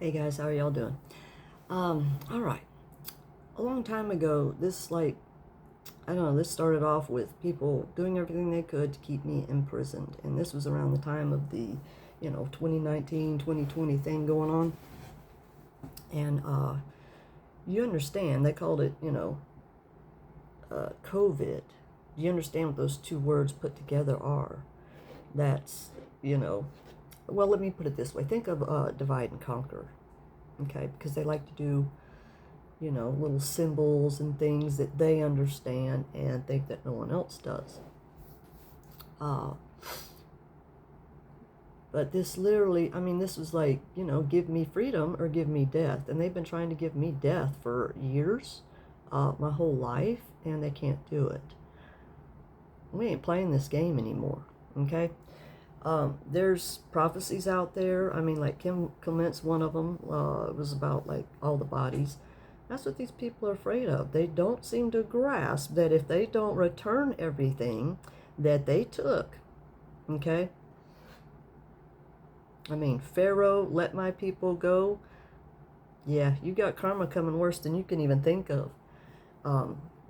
Hey guys, how are y'all doing? All right. A long time ago, I don't know, this started off with people doing everything they could to keep me imprisoned. And this was around the time of the, 2019, 2020 thing going on. And you understand, they called it, COVID. Do you understand what those two words put together are? That's, well, let me put it this way. Think of divide and conquer, okay? Because they like to do, little symbols and things that they understand and think that no one else does. But this literally, this was like, give me freedom or give me death. And they've been trying to give me death for years, my whole life, and they can't do it. We ain't playing this game anymore, okay? There's prophecies out there. Like Kim Clement's one of them. It was about like all the bodies. That's what these people are afraid of. They don't seem to grasp that if they don't return everything that they took, okay? Pharaoh, let my people go. Yeah, you got karma coming worse than you can even think of.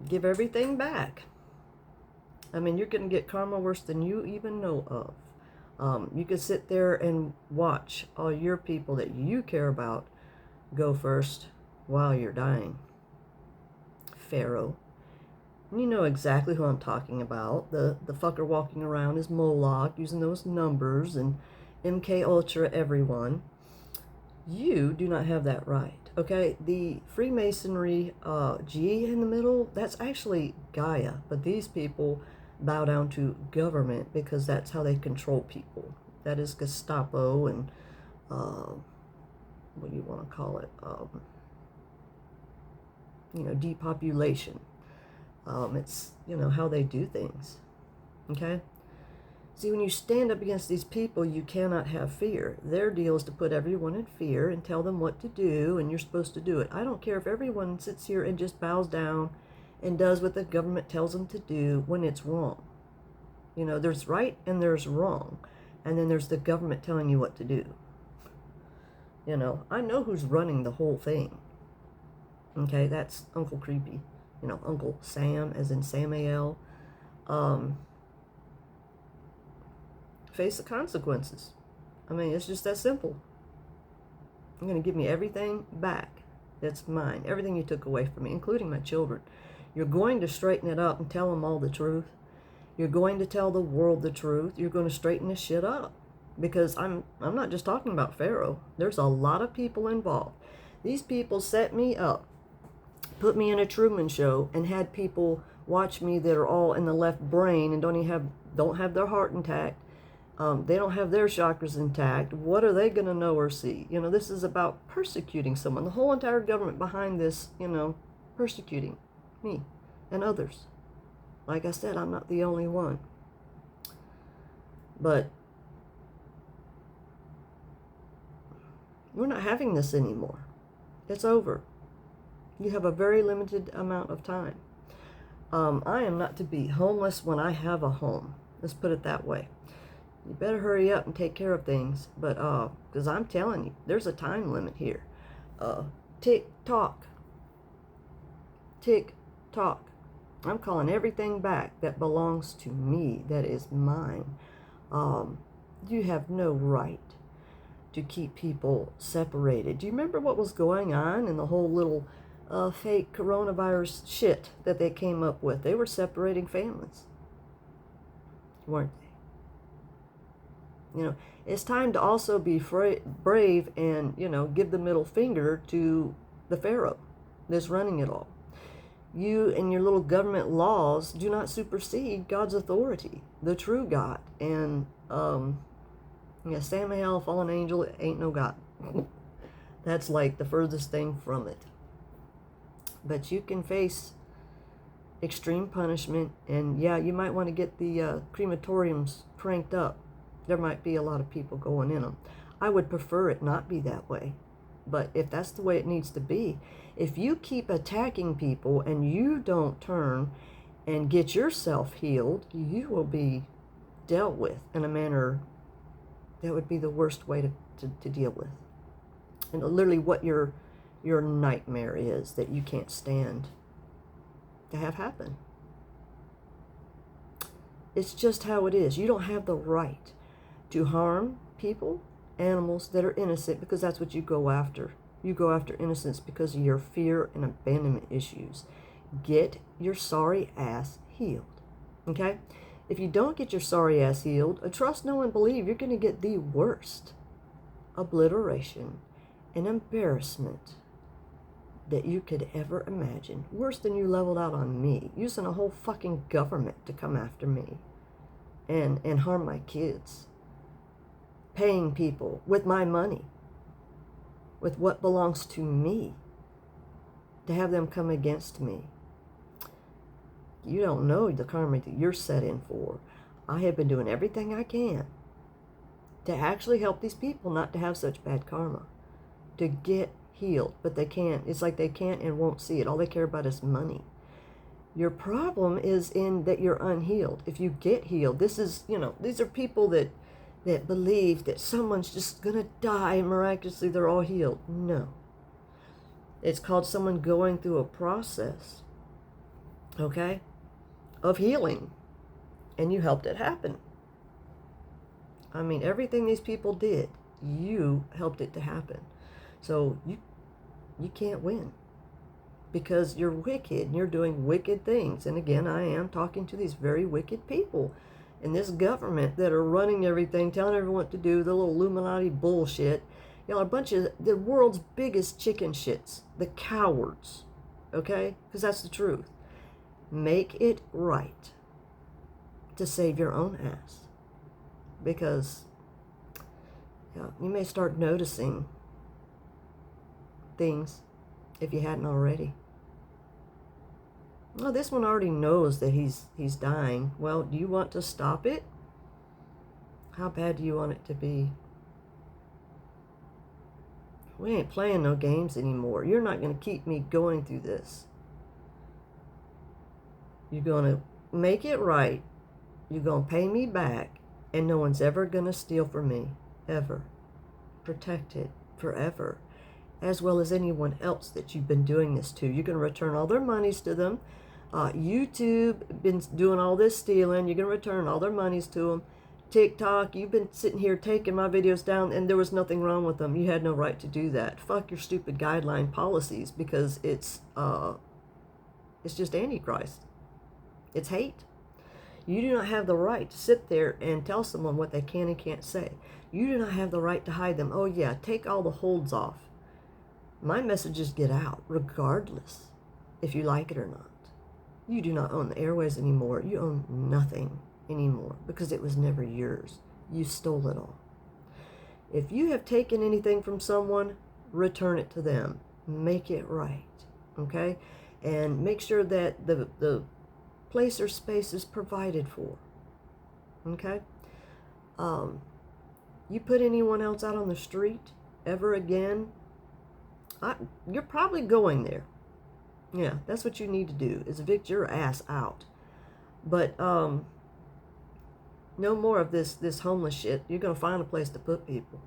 Give everything back. You're going to get karma worse than you even know of. You could sit there and watch all your people that you care about go first while you're dying. Pharaoh. And you know exactly who I'm talking about. The fucker walking around is Moloch, using those numbers, and MK Ultra everyone. You do not have that right, okay? The Freemasonry G in the middle, that's actually Gaia, but these people bow down to government because that's how they control people. That is Gestapo and what do you want to call it? Depopulation. It's, how they do things. Okay? See, when you stand up against these people, you cannot have fear. Their deal is to put everyone in fear and tell them what to do, and you're supposed to do it. I don't care if everyone sits here and just bows down and does what the government tells them to do when it's wrong. There's right and there's wrong. And then there's the government telling you what to do. I know who's running the whole thing. Okay, that's Uncle Creepy. Uncle Sam, as in Samael. Face the consequences. It's just that simple. You're going to give me everything back that's mine. Everything you took away from me, including my children. You're going to straighten it up and tell them all the truth. You're going to tell the world the truth. You're going to straighten this shit up. Because I'm not just talking about Pharaoh. There's a lot of people involved. These people set me up, put me in a Truman Show, and had people watch me that are all in the left brain and don't have their heart intact. They don't have their chakras intact. What are they going to know or see? This is about persecuting someone. The whole entire government behind this, persecuting me and others. Like I said, I'm not the only one. But we're not having this anymore. It's over. You have a very limited amount of time. I am not to be homeless when I have a home. Let's put it that way. You better hurry up and take care of things. But, because I'm telling you, there's a time limit here. Tick tock. Tick tock. I'm calling everything back that belongs to me, that is mine. You have no right to keep people separated. Do you remember what was going on in the whole little fake coronavirus shit that they came up with? They were separating families, weren't they? It's time to also be brave and, give the middle finger to the Pharaoh that's running it all. You and your little government laws do not supersede God's authority, the true God. And, Samael, fallen angel, ain't no God. That's like the furthest thing from it. But you can face extreme punishment, and yeah, you might want to get the crematoriums cranked up. There might be a lot of people going in them. I would prefer it not be that way. But if that's the way it needs to be, if you keep attacking people and you don't turn and get yourself healed, you will be dealt with in a manner that would be the worst way to deal with. And literally what your nightmare is that you can't stand to have happen. It's just how it is. You don't have the right to harm people, animals that are innocent, because that's what you go after. You go after innocence because of your fear and abandonment issues. Get your sorry ass healed. Okay? If you don't get your sorry ass healed, trust, know, and believe you're going to get the worst obliteration and embarrassment that you could ever imagine. Worse than you leveled out on me, using a whole fucking government to come after me and harm my kids. Paying people with my money, with what belongs to me, to have them come against me. You don't know the karma that you're set in for. I have been doing everything I can to actually help these people not to have such bad karma, to get healed, but they can't. It's like they can't and won't see it. All they care about is money. Your problem is in that you're unhealed. If you get healed, this is, these are people that believe that someone's just going to die and miraculously they're all healed. No. It's called someone going through a process, okay, of healing, and you helped it happen. I mean, everything these people did, you helped it to happen. So you can't win because you're wicked and you're doing wicked things. And again, I am talking to these very wicked people in this government that are running everything, telling everyone what to do, the little Illuminati bullshit. Y'all are a bunch of the world's biggest chicken shits, the cowards, okay? Because that's the truth. Make it right to save your own ass. Because you may start noticing things if you hadn't already. Well, this one already knows that he's dying. Well, do you want to stop it? How bad do you want it to be? We ain't playing no games anymore. You're not going to keep me going through this. You're going to make it right. You're going to pay me back. And no one's ever going to steal from me. Ever. Protected. Forever. As well as anyone else that you've been doing this to. You're going to return all their monies to them. YouTube been doing all this stealing. You're going to return all their monies to them. TikTok, you've been sitting here taking my videos down and there was nothing wrong with them. You had no right to do that. Fuck your stupid guideline policies because it's just Antichrist. It's hate. You do not have the right to sit there and tell someone what they can and can't say. You do not have the right to hide them. Oh yeah, take all the holds off. My messages get out regardless if you like it or not. You do not own the airways anymore. You own nothing anymore because it was never yours. You stole it all. If you have taken anything from someone, return it to them. Make it right, okay? And make sure that the place or space is provided for, okay? You put anyone else out on the street ever again, you're probably going there. Yeah, that's what you need to do, is evict your ass out. But no more of this homeless shit. You're going to find a place to put people.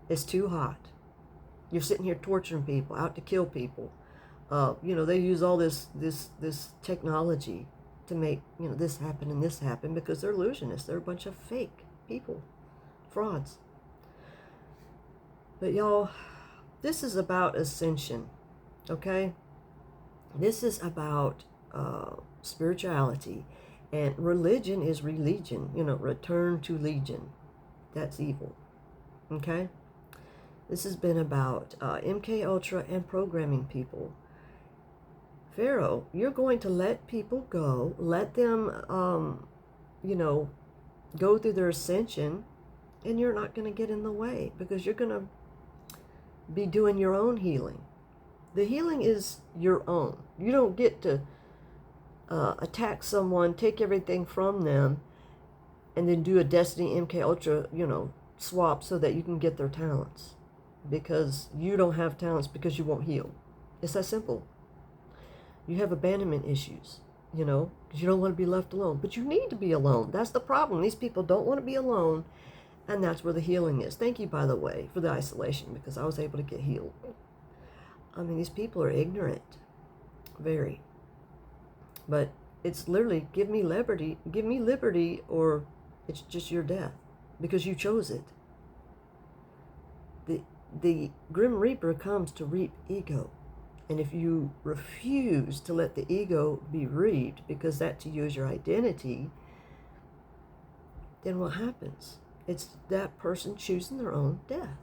It's too hot. You're sitting here torturing people, out to kill people. They use all this technology to make, this happen and this happen because they're illusionists. They're a bunch of fake people, frauds. But y'all, this is about ascension, okay? This is about spirituality, and religion is religion. Return to legion. That's evil, okay? This has been about MK Ultra and programming people. Pharaoh, you're going to let people go, let them, go through their ascension, and you're not going to get in the way because you're going to be doing your own healing. The healing is your own. You don't get to attack someone, take everything from them, and then do a Destiny MK Ultra, swap so that you can get their talents. Because you don't have talents because you won't heal. It's that simple. You have abandonment issues, because you don't want to be left alone. But you need to be alone. That's the problem. These people don't want to be alone. And that's where the healing is. Thank you, by the way, for the isolation, because I was able to get healed. I mean, these people are ignorant. Very. But it's literally, give me liberty, or it's just your death, because you chose it. The Grim Reaper comes to reap ego. And if you refuse to let the ego be reaped, because that to you is your identity, then what happens? It's that person choosing their own death.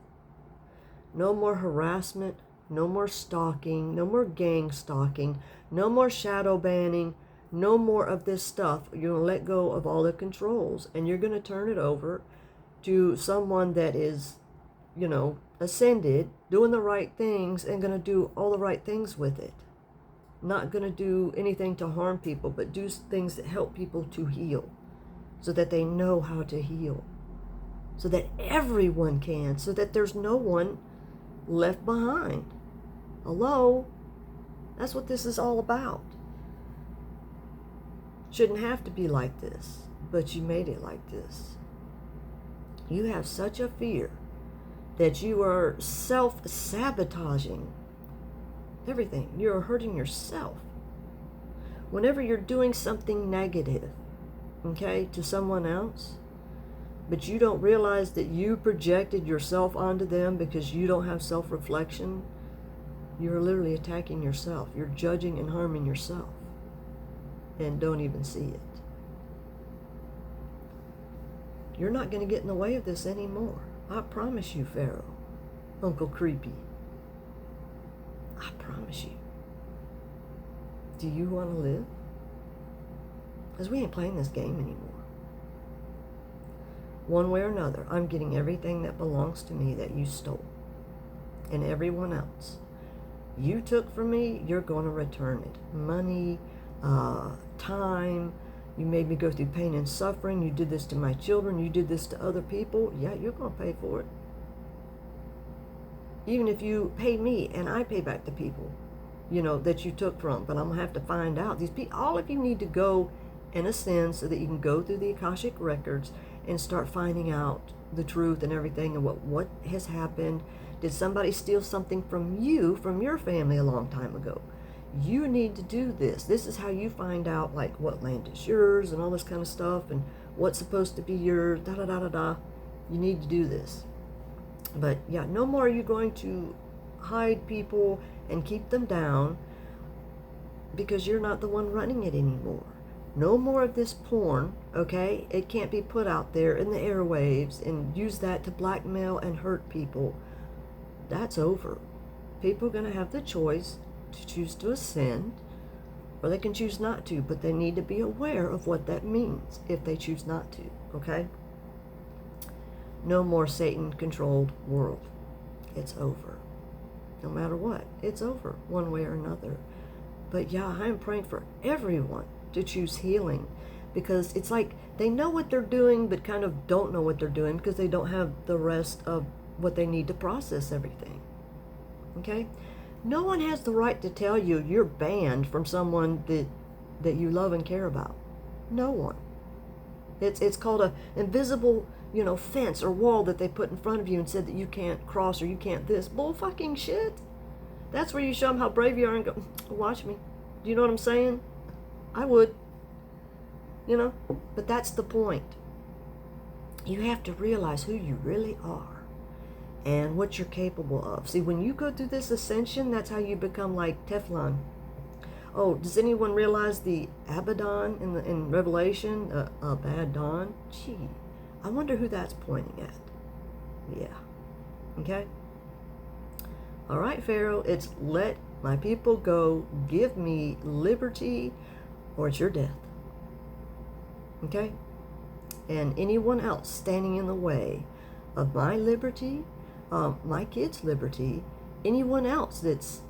No more harassment, no more stalking, no more gang stalking, no more shadow banning, no more of this stuff. You're going to let go of all the controls, and you're going to turn it over to someone that is, ascended, doing the right things, and going to do all the right things with it. Not going to do anything to harm people, but do things that help people to heal, so that they know how to heal, so that everyone can, so that there's no one left behind. Hello? That's what this is all about. Shouldn't have to be like this, but you made it like this. You have such a fear that you are self-sabotaging everything. You're hurting yourself. Whenever you're doing something negative, okay, to someone else, but you don't realize that you projected yourself onto them because you don't have self-reflection, you're literally attacking yourself. You're judging and harming yourself, and don't even see it. You're not going to get in the way of this anymore. I promise you, Pharaoh, Uncle Creepy. I promise you. Do you want to live? Because we ain't playing this game anymore. One way or another, I'm getting everything that belongs to me that you stole. And everyone else. You took from me, you're going to return it. Money, time. You made me go through pain and suffering. You did this to my children. You did this to other people. Yeah, you're going to pay for it. Even if you pay me and I pay back the people, that you took from. But I'm going to have to find out. These people, all of you need to go and ascend so that you can go through the Akashic records and start finding out the truth and everything and what has happened. Did somebody steal something from you, from your family a long time ago? You need to do this. This is how you find out, like, what land is yours and all this kind of stuff and what's supposed to be yours, da-da-da-da-da. You need to do this. But, yeah, no more are you going to hide people and keep them down, because you're not the one running it anymore. No more of this porn, okay? It can't be put out there in the airwaves and use that to blackmail and hurt people. That's over. People are going to have the choice to choose to ascend, or they can choose not to, but they need to be aware of what that means if they choose not to, okay? No more Satan-controlled world. It's over. No matter what, it's over, one way or another. But yeah, I'm praying for everyone to choose healing, because it's like they know what they're doing, but kind of don't know what they're doing because they don't have the rest of what they need to process everything, okay? No one has the right to tell you you're banned from someone that you love and care about. No one. It's called a invisible, fence or wall that they put in front of you and said that you can't cross or you can't this. Bull fucking shit. That's where you show them how brave you are and go, watch me. Do you know what I'm saying? I would. But that's the point. You have to realize who you really are and what you're capable of. See, when you go through this ascension, that's how you become like Teflon. Oh, does anyone realize the Abaddon in Revelation? Abaddon? Gee, I wonder who that's pointing at. Yeah. Okay? All right, Pharaoh, it's let my people go, give me liberty, or it's your death. Okay? And anyone else standing in the way of my liberty, my kids' liberty, anyone else that's,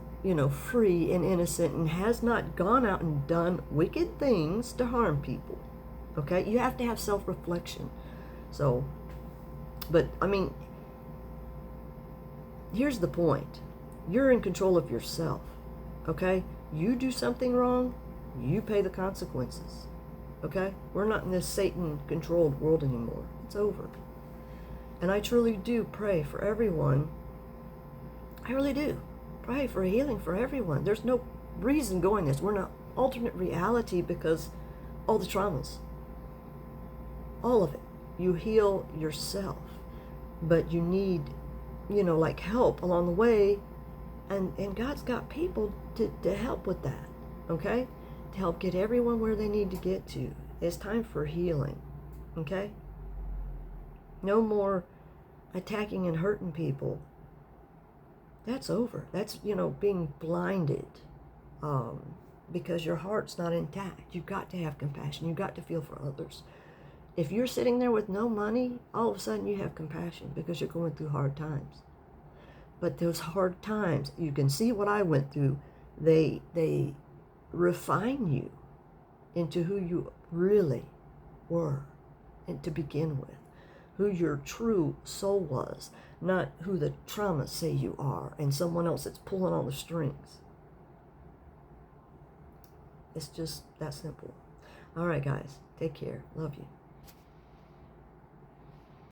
free and innocent and has not gone out and done wicked things to harm people. Okay? You have to have self-reflection. So, but, here's the point. You're in control of yourself. Okay? You do something wrong, you pay the consequences. Okay? We're not in this Satan-controlled world anymore. It's over. And I truly do pray for everyone. I really do. Pray for healing for everyone. There's no reason going this. We're in an alternate reality because all the traumas, all of it. You heal yourself, but you need, like help along the way. And God's got people to help with that, okay? To help get everyone where they need to get to. It's time for healing, okay? No more attacking and hurting people. That's over. That's, being blinded because your heart's not intact. You've got to have compassion. You've got to feel for others. If you're sitting there with no money, all of a sudden you have compassion because you're going through hard times. But those hard times, you can see what I went through. They refine you into who you really were, and to begin with, who your true soul was, not who the traumas say you are and someone else that's pulling on the strings. It's just that simple. All right, guys, take care. Love you.